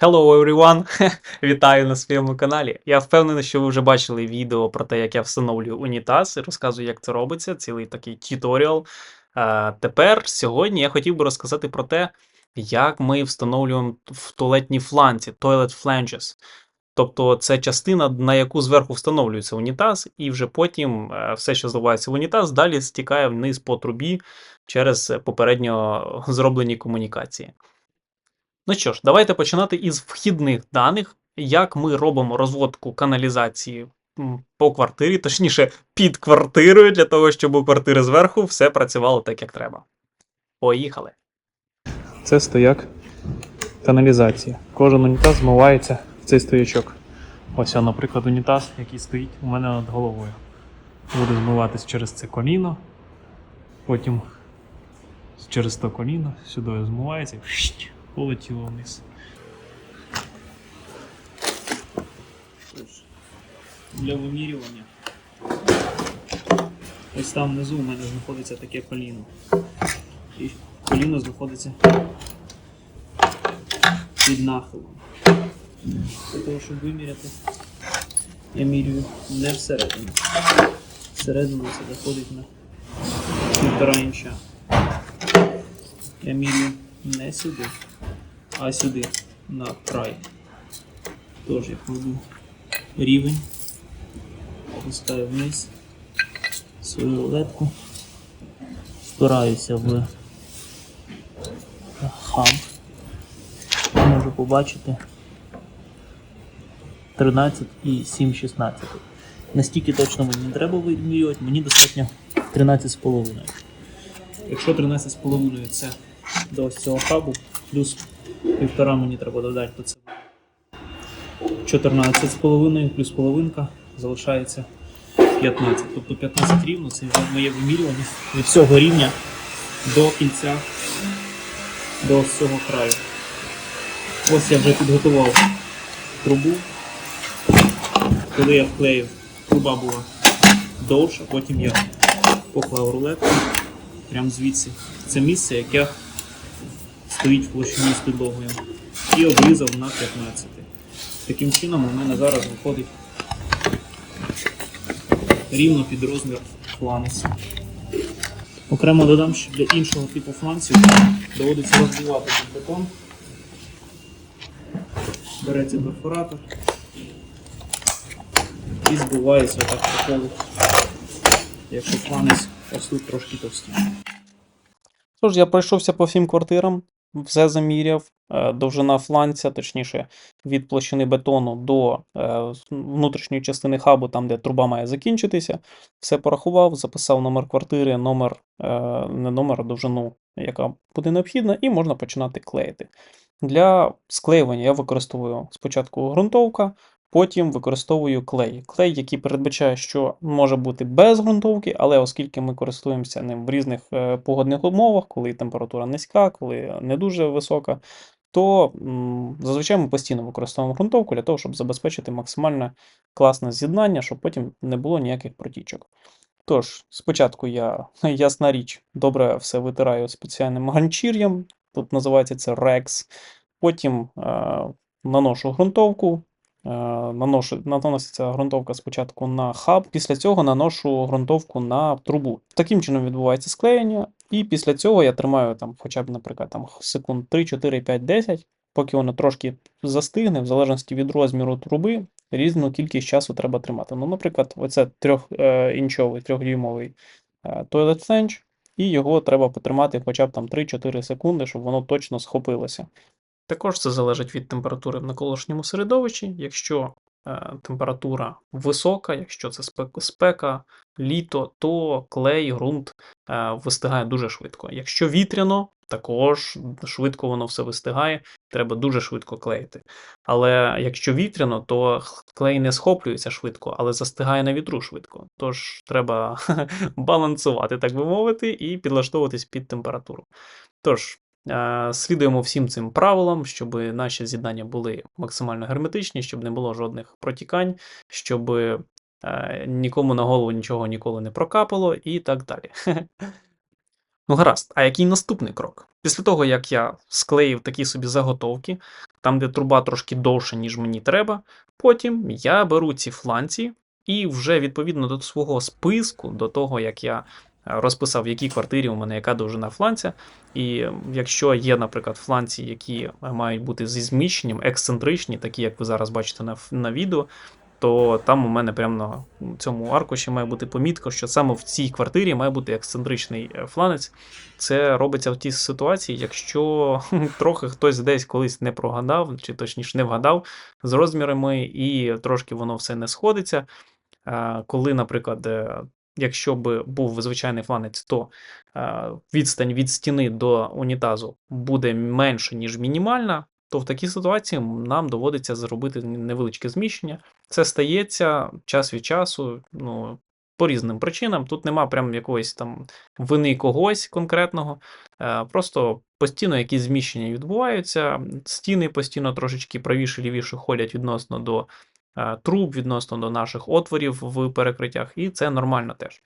Hello everyone! Вітаю на своєму каналі. Я впевнений, що ви вже бачили відео про те, як я встановлюю унітаз і розказую, як це робиться, цілий такий тюторіал. Тепер, сьогодні я хотів би розказати про те, як ми встановлюємо в туалетні фланці, toilet flanges. Тобто це частина, на яку зверху встановлюється унітаз, і вже потім все, що зливається в унітаз, далі стікає вниз по трубі через попередньо зроблені комунікації. Ну що ж, давайте починати із вхідних даних, як ми робимо розводку каналізації по квартирі, точніше під квартирою, для того, щоб у квартири зверху все працювало так, як треба. Поїхали! Це стояк каналізації. Кожен унітаз змивається в цей стоячок. Ось, наприклад, унітаз, який стоїть у мене над головою. Буде змиватись через це коліно, потім через то коліно сюди змивається і полетіло вниз. Для вимірювання. Ось там внизу у мене знаходиться таке коліно. І коліно знаходиться під нахилом. Для того, щоб виміряти, я мірюю не всередину. Всередину це заходить на 1,5 інча. Я мірюю не сюди, а сюди, на край. Тож я кладу рівень, опускаю вниз свою рулетку, впираюся в хаб. Можу побачити 13,7/16. Настільки точно мені не треба вимірювати, мені достатньо 13,5. Якщо 13,5 це до ось цього хабу, плюс 1,5 мені треба додати, то це 14,5 плюс половинка залишається 15. Тобто 15 рівно це моє вимірювання від всього рівня до кінця, до ось цього краю. Ось я вже підготував трубу. Коли я вклеїв, труба була довша, потім я поклав рулетку прямо звідси. Це місце, яке стоїть в площині з підлогою. І обрізав на 15. Таким чином у мене зараз виходить рівно під розмір фланців. Окремо додам, що для іншого типу фланців доводиться розбивати під бетон. Береться перфоратор і збивається так по колу, якщо фланець ось тут трошки товстий. Тож, я пройшовся по всім квартирам, все заміряв, довжина фланця, точніше, від площини бетону до внутрішньої частини хабу, там, де труба має закінчитися, все порахував, записав номер квартири, не номер, а довжину, яка буде необхідна, і можна починати клеїти. Для склеювання я використовую спочатку ґрунтовка, потім використовую клей. Клей, який передбачає, що може бути без ґрунтовки, але оскільки ми користуємося ним в різних погодних умовах, коли температура низька, коли не дуже висока, то зазвичай ми постійно використовуємо ґрунтовку для того, щоб забезпечити максимально класне з'єднання, щоб потім не було ніяких протічок. Тож, спочатку я, ясна річ, добре все витираю спеціальним ганчір'ям, тут називається це Rex, потім наношу ґрунтовку, наноситься ґрунтовка спочатку на хаб, після цього наношу ґрунтовку на трубу. Таким чином відбувається склеєння, і після цього я тримаю там, хоча б, наприклад, там, секунд 3, 4, 5, 10, поки воно трошки застигне, в залежності від розміру труби, різну кількість часу треба тримати. Ну, наприклад, оце 3-інчовий, 3-дюймовий toilet flange, і його треба потримати хоча б там 3-4 секунди, щоб воно точно схопилося. Також це залежить від температури в навколишньому середовищі. Якщо температура висока, якщо це спека, літо, то клей, ґрунт вистигає дуже швидко. Якщо вітряно, також швидко воно все вистигає, треба дуже швидко клеїти. Але якщо вітряно, то клей не схоплюється швидко, але застигає на вітру швидко. Тож треба балансувати, так би мовити, і підлаштовуватись під температуру. Тож, слідуємо всім цим правилам, щоб наші з'єднання були максимально герметичні, щоб не було жодних протікань, щоб нікому на голову нічого ніколи не прокапало і так далі. Ну гаразд, а який наступний крок? Після того, як я склеїв такі собі заготовки, там, де труба трошки довша, ніж мені треба, потім я беру ці фланці і вже відповідно до свого списку, до того, як я розписав, в якій квартирі у мене яка довжина фланця. І якщо є, наприклад, фланці, які мають бути зі зміщенням, ексцентричні, такі, як ви зараз бачите на відео, то там у мене прямо на цьому аркуші має бути помітка, що саме в цій квартирі має бути ексцентричний фланець. Це робиться в тій ситуації, якщо трохи хтось десь колись не прогадав, чи точніше не вгадав з розмірами, і трошки воно все не сходиться. Коли, наприклад, якщо б був звичайний фланець, то відстань від стіни до унітазу буде менше, ніж мінімальна, то в такій ситуації нам доводиться зробити невеличке зміщення. Це стається час від часу, ну, по різним причинам. Тут нема прям якоїсь там вини когось конкретного. Просто постійно якісь зміщення відбуваються. Стіни постійно трошечки правіше, лівіше ходять відносно до труб, відносно до наших отворів в перекриттях, і це нормально теж.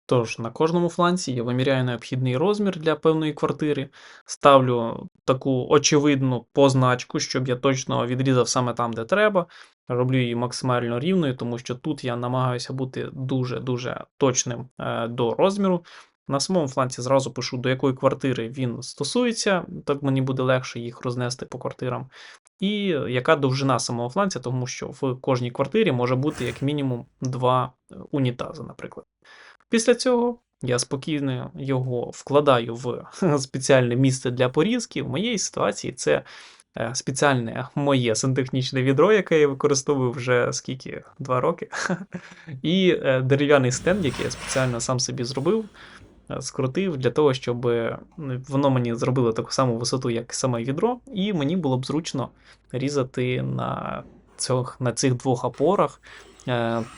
Тож, на кожному фланці я виміряю необхідний розмір для певної квартири, ставлю таку очевидну позначку, щоб я точно відрізав саме там, де треба, роблю її максимально рівною, тому що тут я намагаюся бути дуже-дуже точним до розміру. На самому фланці зразу пишу, до якої квартири він стосується, так мені буде легше їх рознести по квартирам. І яка довжина самого фланця, тому що в кожній квартирі може бути як мінімум 2 унітази, наприклад. Після цього я спокійно його вкладаю в спеціальне місце для порізки. В моїй ситуації це спеціальне моє сантехнічне відро, яке я використовую вже скільки 2 роки. І дерев'яний стенд, який я спеціально сам собі зробив, скрутив для того, щоб воно мені зробило таку саму висоту, як саме відро, і мені було б зручно різати на цих 2 опорах.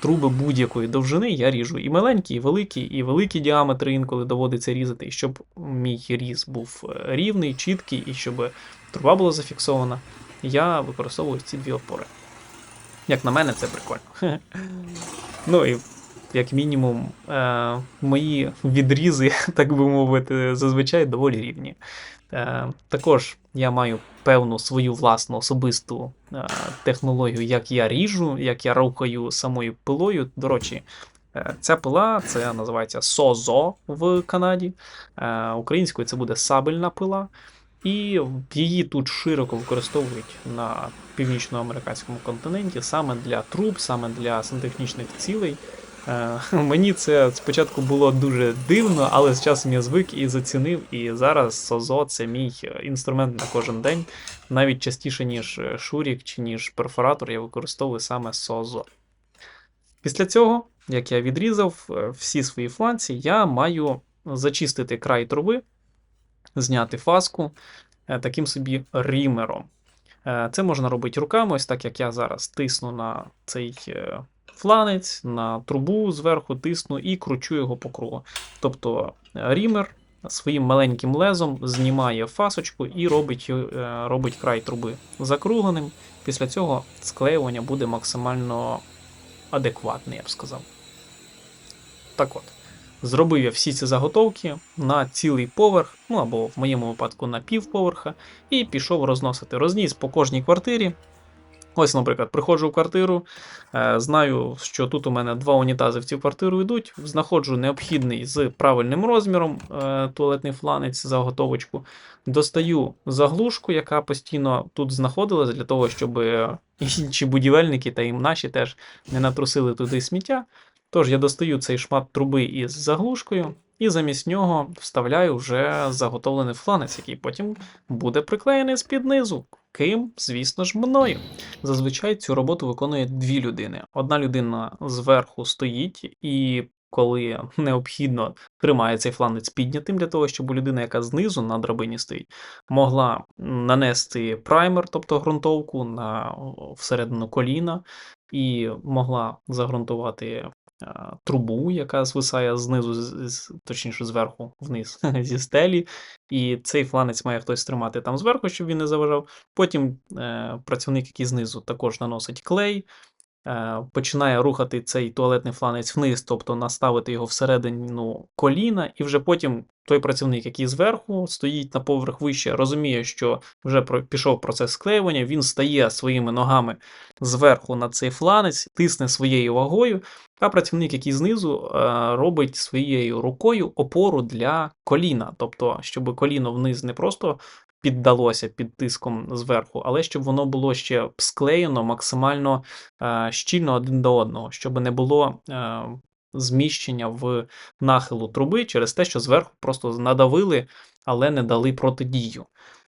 Труби будь-якої довжини я ріжу і маленькі, і великі діаметри інколи доводиться різати, і щоб мій різ був рівний, чіткий, і щоб труба була зафіксована, я використовую ці 2 опори. Як на мене, це прикольно. Ну і як мінімум, мої відрізи, так би мовити, зазвичай доволі рівні. Також я маю певну свою власну особисту технологію, як я ріжу, як я рухаю самою пилою. До речі, ця пила, це називається Созо в Канаді. Українською це буде сабельна пила. І її тут широко використовують на північноамериканському континенті саме для труб, саме для сантехнічних цілей. Мені це спочатку було дуже дивно, але з часом я звик і зацінив, і зараз СОЗО – це мій інструмент на кожен день. Навіть частіше, ніж шурік чи ніж перфоратор, я використовую саме СОЗО. Після цього, як я відрізав всі свої фланці, я маю зачистити край труби, зняти фаску таким собі рімером. Це можна робити руками, ось так як я зараз тисну на цей фланець, на трубу зверху тисну і кручу його по кругу. Тобто рімер своїм маленьким лезом знімає фасочку і робить край труби закругленим. Після цього склеювання буде максимально адекватне, я б сказав. Так от, зробив я всі ці заготовки на цілий поверх, ну або в моєму випадку на півповерха, і пішов розносити. Розніс по кожній квартирі. Ось, наприклад, приходжу в квартиру, знаю, що тут у мене 2 унітази в цю квартиру йдуть, знаходжу необхідний з правильним розміром туалетний фланець, заготовочку, достаю заглушку, яка постійно тут знаходилась, для того, щоб інші будівельники та і наші теж не натрусили туди сміття. Тож я достаю цей шмат труби із заглушкою і замість нього вставляю вже заготовлений фланець, який потім буде приклеєний з-під низу. Ким? Звісно ж, мною. Зазвичай цю роботу виконує 2 людини. Одна людина зверху стоїть і коли необхідно, тримає цей фланець піднятим для того, щоб людина, яка знизу на драбині стоїть, могла нанести праймер, тобто ґрунтовку всередину коліна, і могла загрунтувати трубу, яка звисає знизу, точніше зверху вниз зі стелі, і цей фланець має хтось тримати там зверху, щоб він не заважав. Потім працівник, який знизу, також наносить клей, починає рухати цей туалетний фланець вниз, тобто наставити його всередину коліна, і вже потім той працівник, який зверху стоїть на поверх вище, розуміє, що вже пішов процес склеювання, він стає своїми ногами зверху на цей фланець, тисне своєю вагою, а працівник, який знизу, робить своєю рукою опору для коліна, тобто, щоб коліно вниз не просто піддалося під тиском зверху, але щоб воно було ще склеєно максимально щільно один до одного, щоб не було зміщення в нахилу труби через те, що зверху просто надавили, але не дали протидію.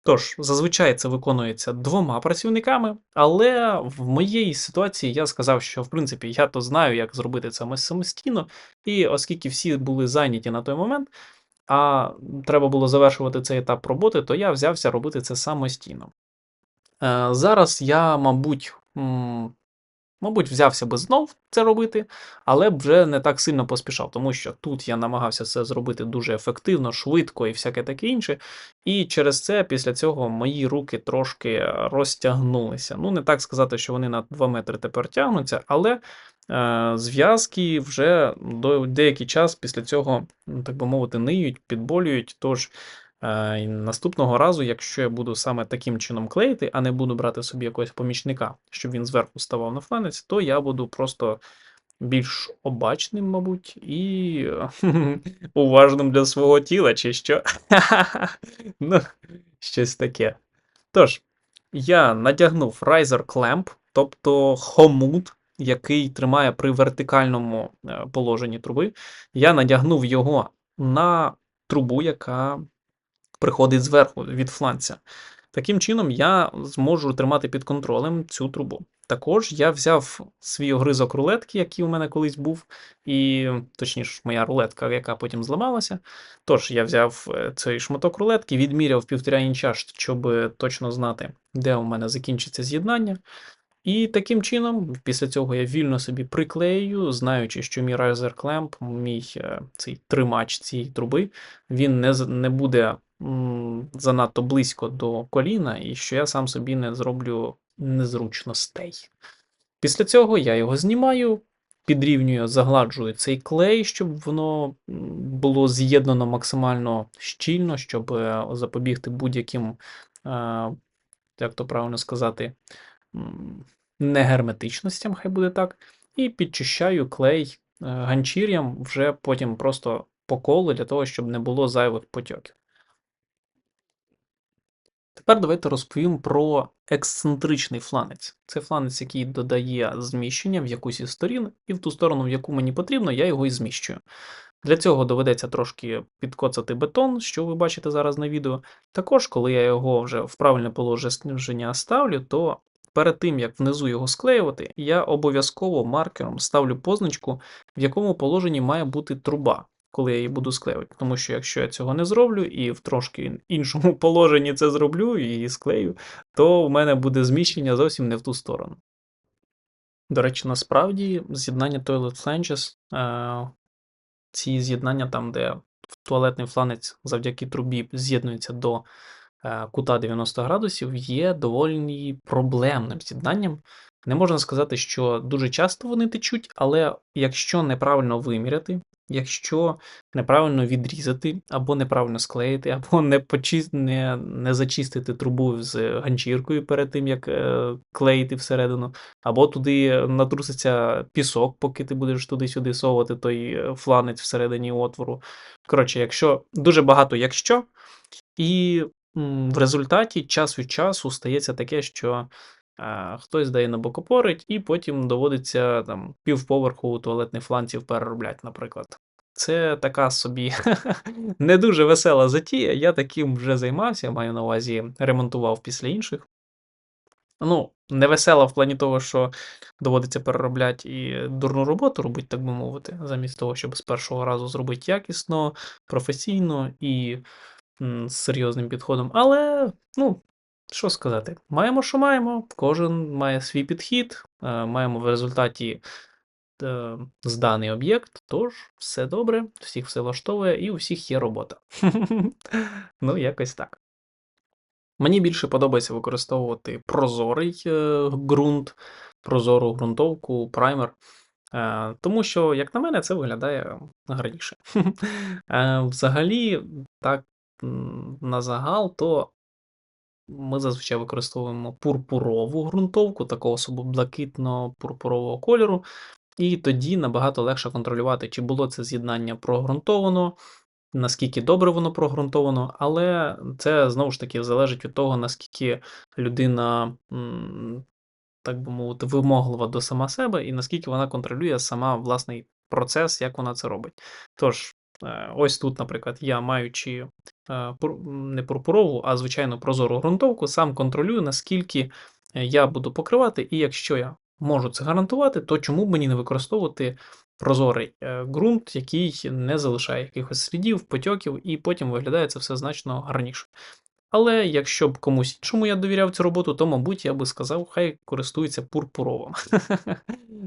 Тож, зазвичай це виконується 2 працівниками, але в моїй ситуації я сказав, що в принципі я то знаю, як зробити це самостійно, і оскільки всі були зайняті на той момент, а треба було завершувати цей етап роботи, то я взявся робити це самостійно. Зараз я, мабуть, взявся би знов це робити, але б вже не так сильно поспішав, тому що тут я намагався це зробити дуже ефективно, швидко і всяке таке інше. І через це, після цього, мої руки трошки розтягнулися. Ну, не так сказати, що вони на 2 метри тепер тягнуться, але зв'язки вже деякий час після цього, так би мовити, ниють, підболюють. Тож наступного разу, якщо я буду саме таким чином клеїти, а не буду брати собі якогось помічника, щоб він зверху ставав на фланець, то я буду просто більш обачним, мабуть, і уважним для свого тіла, чи що. Ну, щось таке. Тож, я надягнув Riser Clamp, тобто хомут, який тримає при вертикальному положенні труби. Я надягнув його на трубу, яка приходить зверху від фланця. Таким чином, я зможу тримати під контролем цю трубу. Також я взяв свій огризок рулетки, який у мене колись був, і, точніше, моя рулетка, яка потім зламалася. Тож, я взяв цей шматок рулетки, відміряв 1,5 інча, щоб точно знати, де у мене закінчиться з'єднання. І таким чином, після цього я вільно собі приклею, знаючи, що мій Riser Clamp, мій цей тримач цієї труби, він не буде занадто близько до коліна, і що я сам собі не зроблю незручностей. Після цього я його знімаю, підрівнюю, загладжую цей клей, щоб воно було з'єднано максимально щільно, щоб запобігти будь-яким, як то правильно сказати, негерметичностям, хай буде так, і підчищаю клей ганчір'ям вже потім просто по колу, для того, щоб не було зайвих потьоків. Тепер давайте розповім про ексцентричний фланець. Це фланець, який додає зміщення в якусь із сторін, і в ту сторону, в яку мені потрібно, я його і зміщую. Для цього доведеться трошки підкоцати бетон, що ви бачите зараз на відео. Також, коли я його вже в правильне положення ставлю, то перед тим, як внизу його склеювати, я обов'язково маркером ставлю позначку, в якому положенні має бути труба, коли я її буду склеювати. Тому що якщо я цього не зроблю і в трошки іншому положенні це зроблю і склею, то в мене буде зміщення зовсім не в ту сторону. До речі, насправді з'єднання Toilet Flanges, ці з'єднання там, де туалетний фланець завдяки трубі з'єднується до кута 90 градусів, є доволі проблемним з'єднанням. Не можна сказати, що дуже часто вони течуть, але якщо неправильно виміряти, якщо неправильно відрізати, або неправильно склеїти, або не зачистити трубу з ганчіркою перед тим, як клеїти всередину, або туди натруситься пісок, поки ти будеш туди-сюди совувати той фланець всередині отвору. Коротше, якщо дуже багато якщо, і в результаті час від часу стається таке, що хтось дає на бокопорить, і потім доводиться там півповерху туалетних фланців переробляти, наприклад. Це така собі не дуже весела затія. Я таким вже займався, маю на увазі, ремонтував після інших. Ну, не весела в плані того, що доводиться переробляти і дурну роботу робити, так би мовити, замість того, щоб з першого разу зробити якісно, професійно і з серйозним підходом. Але, ну, що сказати, маємо, що маємо, кожен має свій підхід, маємо в результаті зданий об'єкт, тож все добре, всіх все влаштовує і у всіх є робота. Ну, якось так. Мені більше подобається використовувати прозорий ґрунт, прозору ґрунтовку, праймер. Тому що, як на мене, це виглядає гарніше. Взагалі, так, на загал, то ми зазвичай використовуємо пурпурову ґрунтовку, такого собі блакитно-пурпурового кольору, і тоді набагато легше контролювати, чи було це з'єднання прогрунтовано, наскільки добре воно прогрунтовано, але це знову ж таки залежить від того, наскільки людина, так би мовити, вимоглива до сама себе, і наскільки вона контролює сама власний процес, як вона це робить. Тож, ось тут, наприклад, я, маючи не пурпурову, а звичайно прозору ґрунтовку, сам контролюю, наскільки я буду покривати, і якщо я можу це гарантувати, то чому б мені не використовувати прозорий ґрунт, який не залишає якихось слідів, потьоків, і потім виглядає це все значно гарніше. Але якщо б комусь іншому я довіряв цю роботу, то, мабуть, я би сказав, хай користується пурпуровим.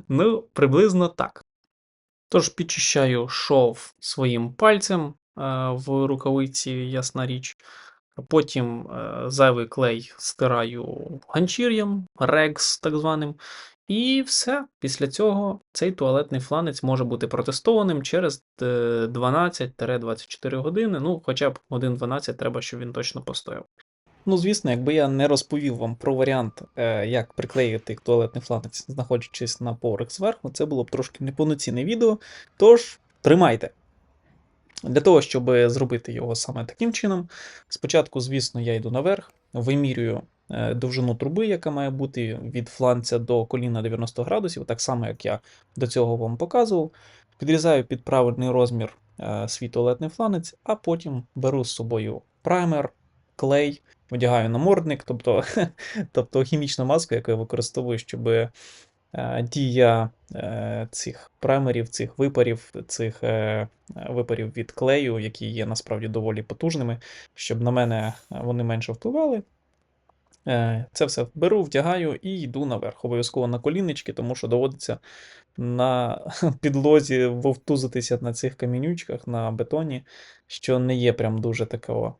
Ну, приблизно так. Тож підчищаю шов своїм пальцем в рукавиці, ясна річ. Потім зайвий клей стираю ганчір'ям, рекс так званим. І все. Після цього цей туалетний фланець може бути протестованим через 12-24 години. Ну, хоча б 1-12 треба, щоб він точно постояв. Ну, звісно, якби я не розповів вам про варіант, як приклеїти туалетний фланець, знаходячись на поверх зверху, це було б трошки неповноцінне відео. Тож, тримайте. Для того, щоб зробити його саме таким чином, спочатку, звісно, я йду наверх, вимірюю довжину труби, яка має бути від фланця до коліна 90 градусів, так само, як я до цього вам показував. Підрізаю під правильний розмір свій туалетний фланець, а потім беру з собою праймер, клей, одягаю намордник, тобто хімічну маску, яку я використовую, щоб дія цих праймерів, цих випарів від клею, які є насправді доволі потужними, щоб на мене вони менше впливали. Це все беру, вдягаю і йду наверх. Обов'язково на коліннички, тому що доводиться на підлозі вовтузитися на цих камінючках, на бетоні, що не є прям дуже такого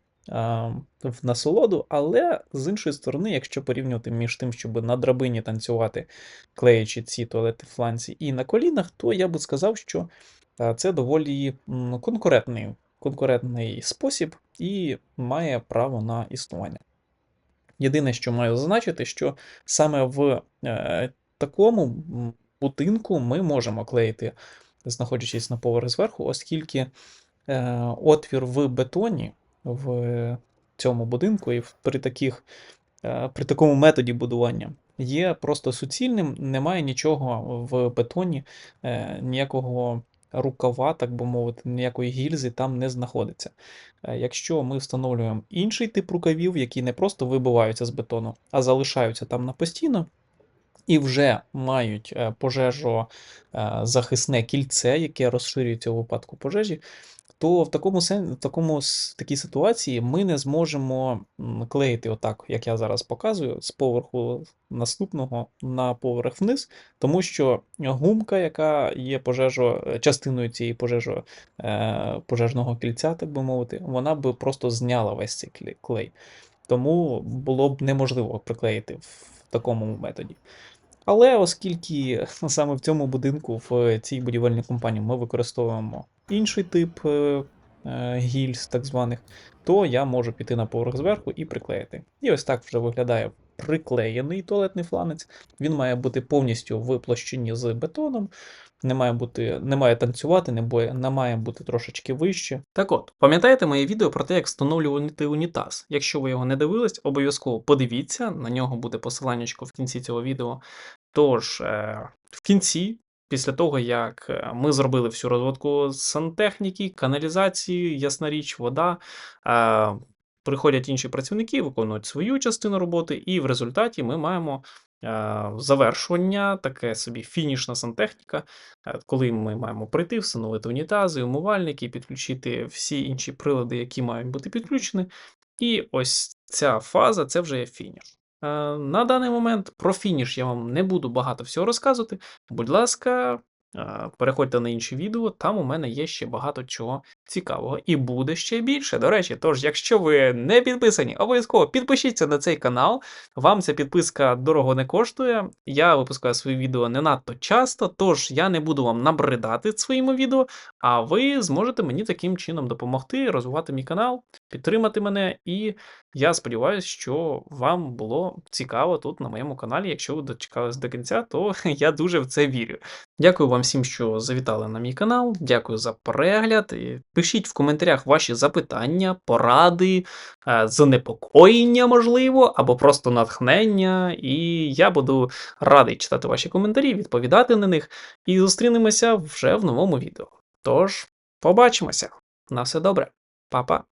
в насолоду, але з іншої сторони, якщо порівнювати між тим, щоб на драбині танцювати, клеючи ці туалети фланці, і на колінах, то я би сказав, що це доволі конкурентний спосіб і має право на існування. Єдине, що маю зазначити, що саме в такому будинку ми можемо клеїти, знаходячись на поверх зверху, оскільки отвір в бетоні в цьому будинку і при такому методі будування є просто суцільним, немає нічого в бетоні, ніякого рукава, так би мовити, ніякої гільзи там не знаходиться. Якщо ми встановлюємо інший тип рукавів, які не просто вибиваються з бетону, а залишаються там на постійно, і вже мають пожежозахисне кільце, яке розширюється у випадку пожежі, то в такій ситуації ми не зможемо клеїти отак, як я зараз показую, з поверху наступного на поверх вниз, тому що гумка, яка є частиною цієї пожежного кільця, так би мовити, вона би просто зняла весь цей клей. Тому було б неможливо приклеїти в такому методі. Але оскільки саме в цьому будинку, в цій будівельній компанії ми використовуємо інший тип гільз, так званих, то я можу піти на поверх зверху і приклеїти. І ось так вже виглядає приклеєний туалетний фланець. Він має бути повністю в площині з бетоном, не має танцювати, не має бути трошечки вище. Так от, пам'ятаєте моє відео про те, як встановлювати унітаз? Якщо ви його не дивились, обов'язково подивіться, на нього буде посиланнячко в кінці цього відео. Тож, в кінці, після того, як ми зробили всю розводку сантехніки, каналізації, ясна річ, вода, приходять інші працівники, виконують свою частину роботи, і в результаті ми маємо завершування, таке собі фінішна сантехніка, коли ми маємо прийти, встановити унітази, умивальники, підключити всі інші прилади, які мають бути підключені. І ось ця фаза, це вже є фініш. На даний момент про фініш я вам не буду багато всього розказувати. Будь ласка, Переходьте на інші відео, там у мене є ще багато чого цікавого. І буде ще більше. До речі, тож, якщо ви не підписані, обов'язково підпишіться на цей канал. Вам ця підписка дорого не коштує. Я випускаю свої відео не надто часто, тож я не буду вам набридати своїми відео, а ви зможете мені таким чином допомогти розвивати мій канал, підтримати мене. І я сподіваюся, що вам було цікаво тут на моєму каналі. Якщо ви дочекались до кінця, то я дуже в це вірю. Дякую вам всім, що завітали на мій канал. Дякую за перегляд. І пишіть в коментарях ваші запитання, поради, занепокоєння, можливо, або просто натхнення. І я буду радий читати ваші коментарі, відповідати на них. І зустрінемося вже в новому відео. Тож, побачимося. На все добре. Па-па.